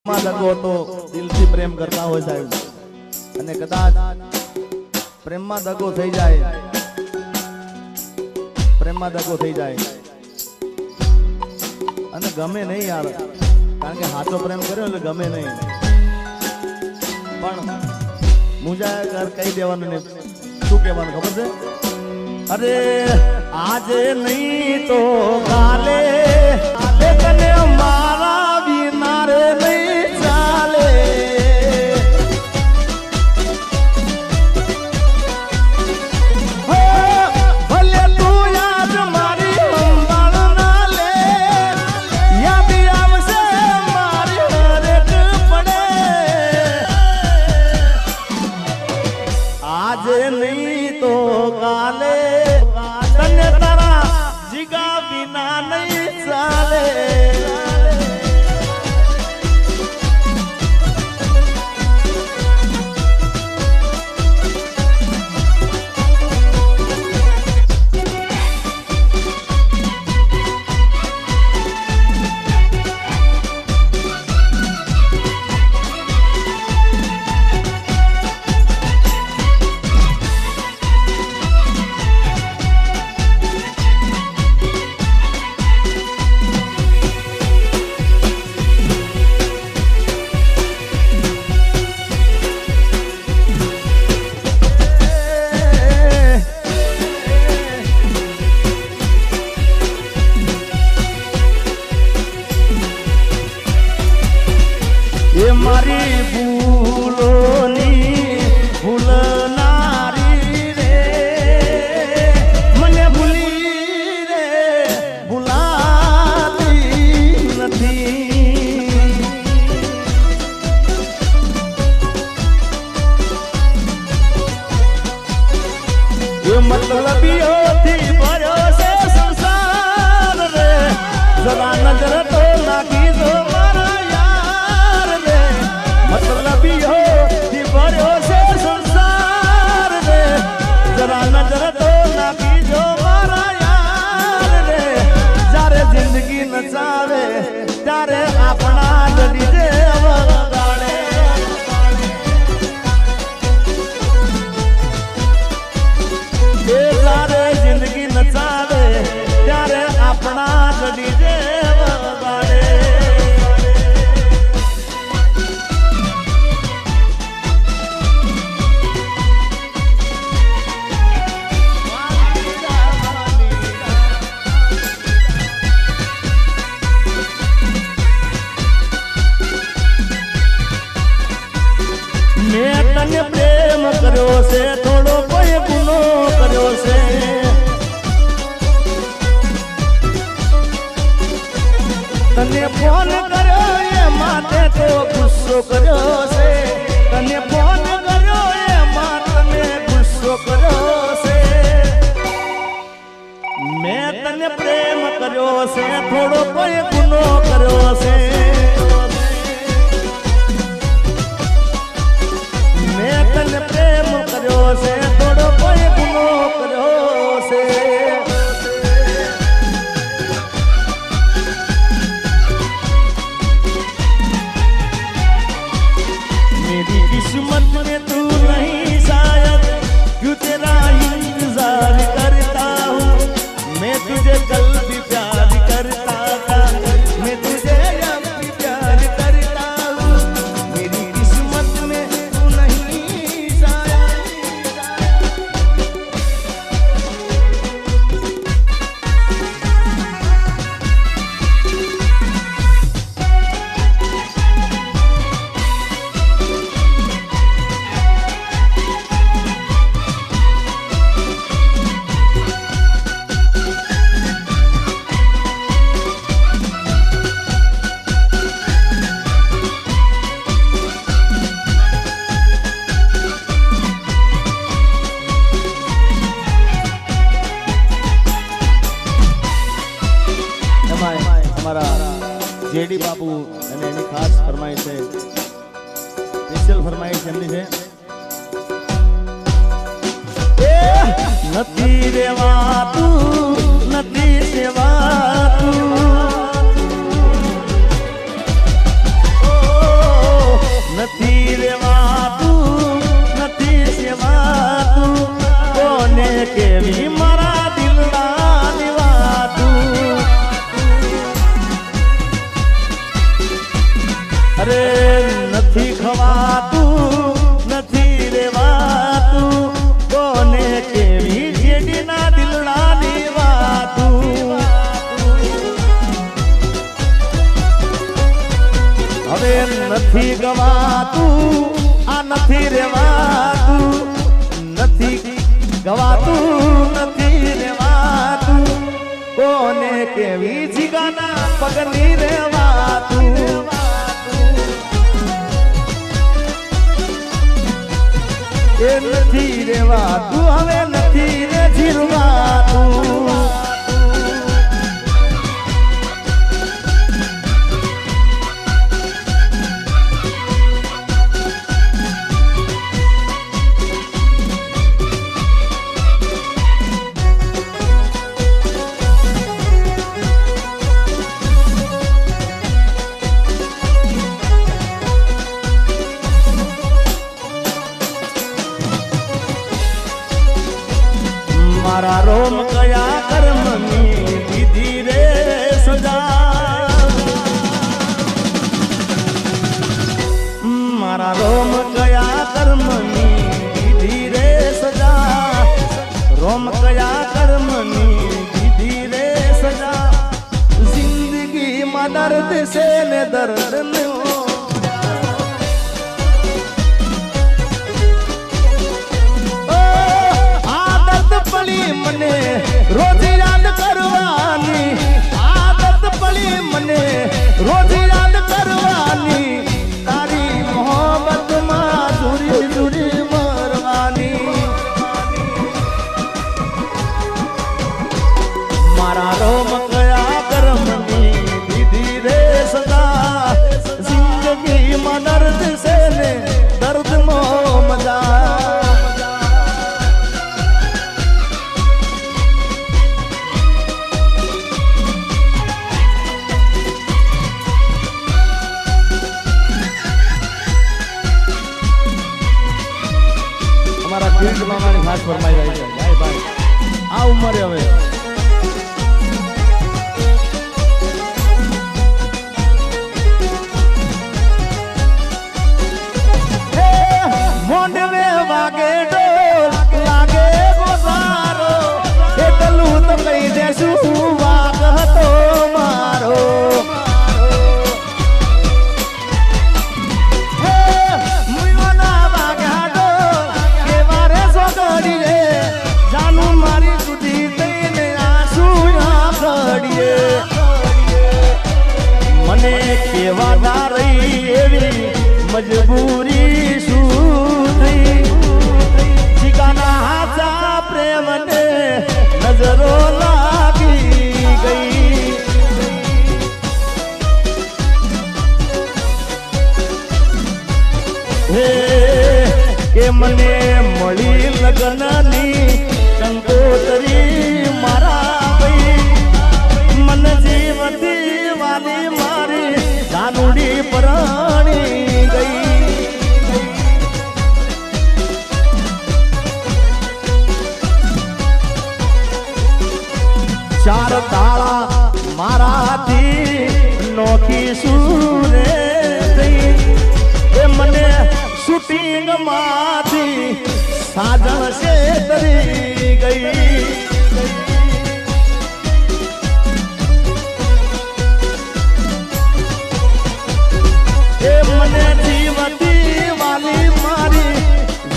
માં દગો તો દિલથી પ્રેમ કરતા હોય સાહેબ, અને કદાચ પ્રેમમાં દગો થઈ જાય, પ્રેમમાં દગો થઈ જાય અને ગમે નહીં યાર, કારણ કે સાચો પ્રેમ કર્યો એટલે ગમે નહીં, પણ મુજા કહી દેવાનું ને શું કહેવાનું ખબર છે? અરે આજે નહીં તો કાલે તને મારા વિના રે નહીં ચાલે, ભલે તું યાદ મારી સંભાળ ના લે, યાદ આવશે મારી હરેક પડે, આજે નહીં તો કાલે તને તારા જીગા વિના નહીં ચાલે. એ મારી ભૂલોની ભૂલનારી રે, મને ભૂલી રે ભૂલાતી નથી, એ મતલબીઓથી ભર્યો છે સંસાર રે, જરા નજર તો નાખી દો મારા યાર રે, મતલબીઓ થી ભર્યો છે સંસાર રે, જરા નજર તો નાખી દો મારા યાર રે, જ્યારે જિંદગી નચાવે ત્યારે આપણા ડીજે વગાડે, એ જ્યારે જિંદગી નચાવે ત્યારે આપણા ડીજે વગાડે. મેં તને પ્રેમ કર્યો છે, થોડો કોઈ ગુનો કર્યો છે, તને ફોન કર્યો એ માટે તો ગુસ્સો કર્યો છે, તને ફોન કર્યો એ માટે ગુસ્સો કર્યો છે, મેં તને પ્રેમ કર્યો છે, થોડો કોઈ ગુનો કર્યો છે, મેં તને પ્રેમ કર્યો છે, થોડો કોઈ ગુનો કર્યો છે. मेरी किस्मत में तू नहीं शायद, क्यों तेरा इंतजार करता हूँ, मैं तुझे कल भी प्यार करता था, मैं तुझे अब भी प्यार करता हूँ, मेरी किस्मत में तू नहीं शायद. અમારા જેડી બાપુ અને એની ખાસ ફરમાઈશ છે, સ્પેશિયલ ફરમાઈશ એમની છે, નથી રેવાતું નથી સેવાતું, ઓ અરે નથી ખવાતું નથી રેવાતું કોને કેવી જેડીના દિલડાની વાતું હવે નથી ગવાતું આ નથી રેવાતું નથી ગવાતું નથી રેવાતું કોને કેવી જીગાના પગની રેવાતું એ નથી રેવાતું હવે નથી રે જીરવાતું મારા રોમ કયા કર્મની દીધી રે સજા મારા રોમ કયા કર્મની દીધી રે સજા રોમ કયા કર્મની દીધી રે સજા જિંદગીમાં દર્દ છે ને દર્દ મને રોજ યાદ કરવાની આદત પડી મને રોજ યાદ કરવાની તારી મોહબ્બતમાં દૂરી દૂરી મરવાની મારા રોમ કયા કર્મની દીધી રે સદા જિંદગીમાં દર્દ છે ને દર્દમાં મજા મામાની ખાસ ફરમાઈ રહી છે ભાઈ ભાઈ આ ઉંમરે હવે મોંડવે વાગે ડોલ લાગે ગોસારો એટલું તો કહી દેશું વાગ હતો મારો મને કેવા ના રહી એવી મજબૂરી શું થઈ શિકાના હાથા પ્રેમને નજરો લાગી ગઈ હે કે મને મળી લગ્નની કંકોતરી મારા ભાઈ મન જીવતી વાલી મારી જાનુડી પરણી ગઈ ચાર તાળા મારાથી નોખી સુરે થઈ એ મને શૂટિંગ માંથી સાજણ છેતરી ગઈ મને જીવતી વાલી મારી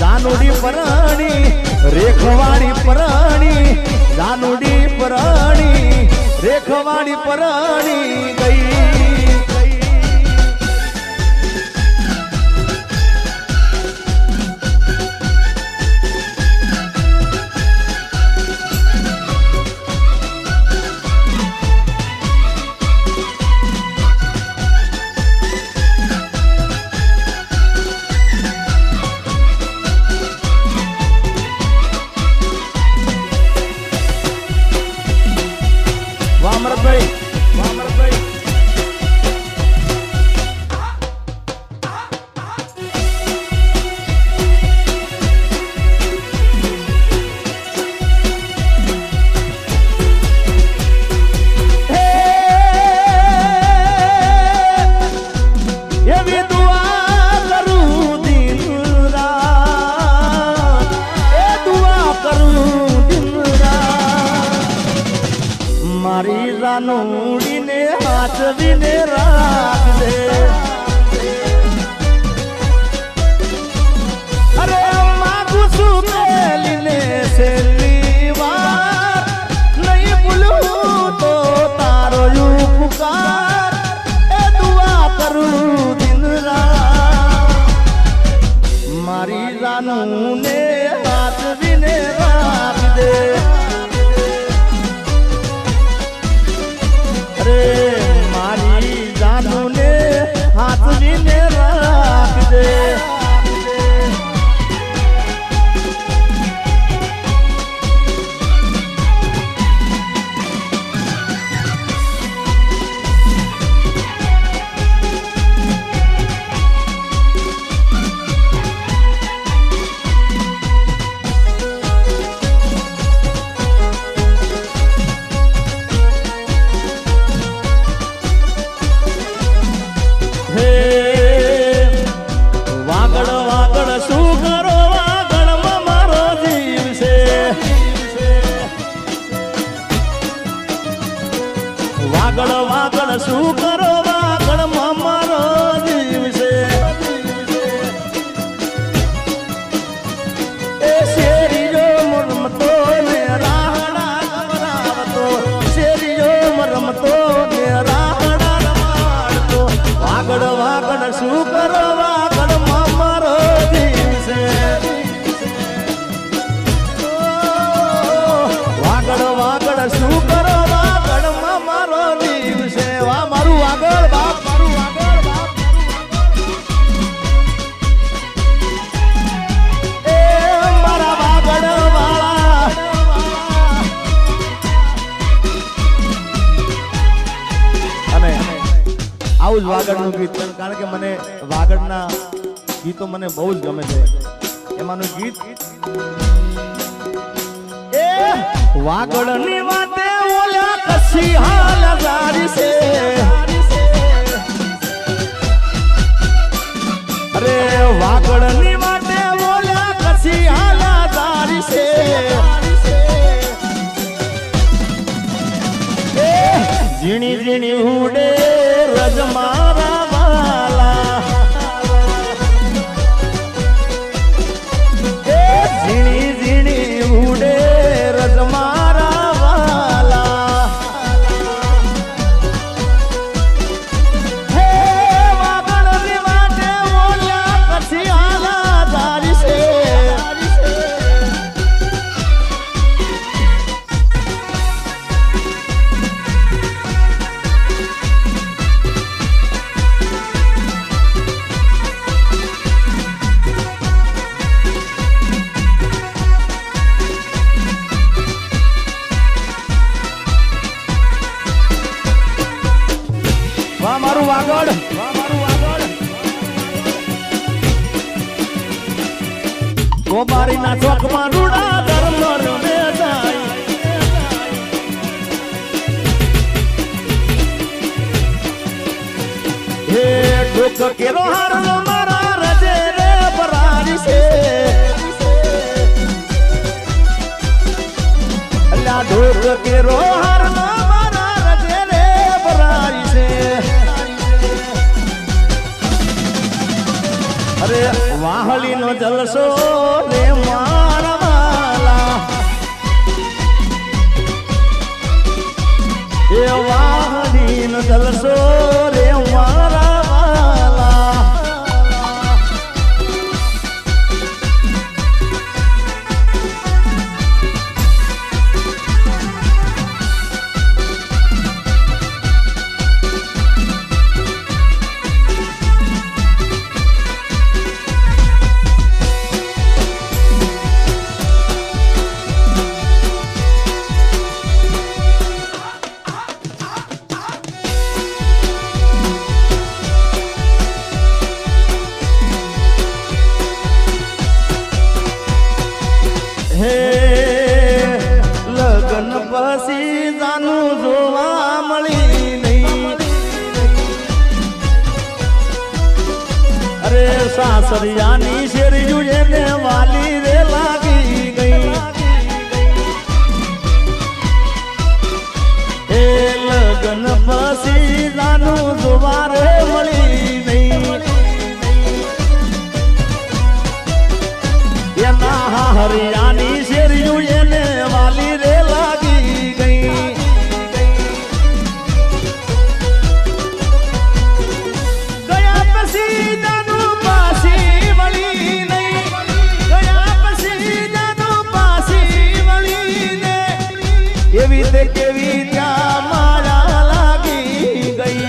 જાનુડી પરણી રેખવાડી પરણી જાનુડી પરણી રેખવાડી પરણી ગઈ એવી દુઆ કરું દિન રાત, એ દુઆ કરું દિન રાત, મારી રાનુડીને હાચવીને રાખજે. અરે માગું છું મેલીને છેલ્લી વાર, નહીં ભૂલું તો તારો ઉપકાર, એ દુઆ કરું દિન રાત, મારી રાનુને હાચવીને રાખજે. અરે મારી જાનુને હાચવીને રાખજે. વાગડ વાગડ શું કરો વાગડમાં મારો જીવ છે. વાગડ વાગડ શું કરો વાગડમાં મારો જીવ છે. એ શેરીઓ રમતો ને રાહડા રમાડતો, શેરીઓ રમતો ને રાહડા રમાડતો, વાગડ વાગડ શું કરો વાગડમાં મારો જીવ છે. વાગડ વાગડ શું કરો વાગડમાં મારો જીવ છે. વાહ મારું વાગડ બાપ, મારું વાગડ બાપ, એ મારા વાગડ વાળા. અને આવું જ વાગડનું ગીત, કારણ કે મને વાગડના ગીતો મને બહુ જ ગમે છે. એમાંનું ગીત એ વાગડની વાતે ઓલા કસી હાલ જારી છે. અરે વાગડની વાતે ઓલા કસી હાલ જારી છે. ઝીણી ઝીણી ઉડે રજ મારા વાલા, એ ઝીણી ઝીણી ઉડે રજ મારા વાલા. હે વાગડની વાતે ઓલ્યા પછી હાલા જારી છે. વાહ મારું વાગડ, વાહ મારું વાગડ. ગોબારીના ચોકમાં રૂડા ધર્મર વેચાય, હે ઢોક કેરો હાર મારા રજે રે ભરારી છે. અલ્યા ઢોક કેરો હાર મારા રજે રે ભરારી છે. અરે વાહલીનો જલસો રે મારા વાલા, એ વાહલીનો જલસો રે મારા વાલા. હે લગન પછી જાનું જોવા મળી નહીં, अरे सासरियानी शेरियू ने वाली रे लागी गई ए लगन पसी जानू दोबारे मળી नहीं ये ना हरियाणी शेरियू ने वाली रे लागी गई गया पसी जानू पासी मળી नहीं गया पसी जानू पासी मળી ने एवी ते केवी त्या मारा लागी गई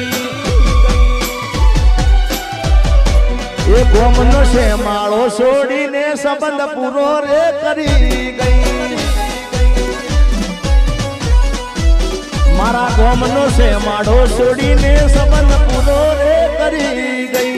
ए गोमनो से माळो छोड़ीने संबंध पूरो रे करी गई मारा गोमनो से माळो छोड़ीने संबंध पूरो रे करी गई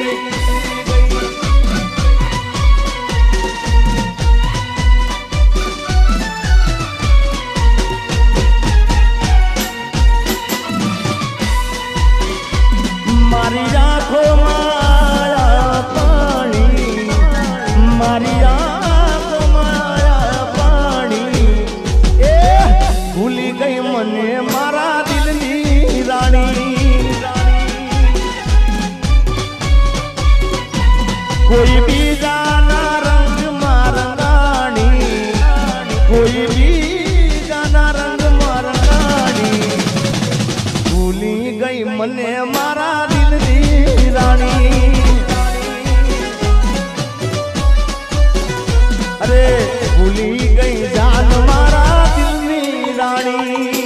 मारी आँखों माया पानी मारी आँखों माया पानी ए भूली गई मने मारा दिलनी रानी कोई भी गाना रंग मारंगानी कोई भी गाना रंग मारंगानी भूली गई मने मारा रानी अरे भूली गई जान मारा दिल में रानी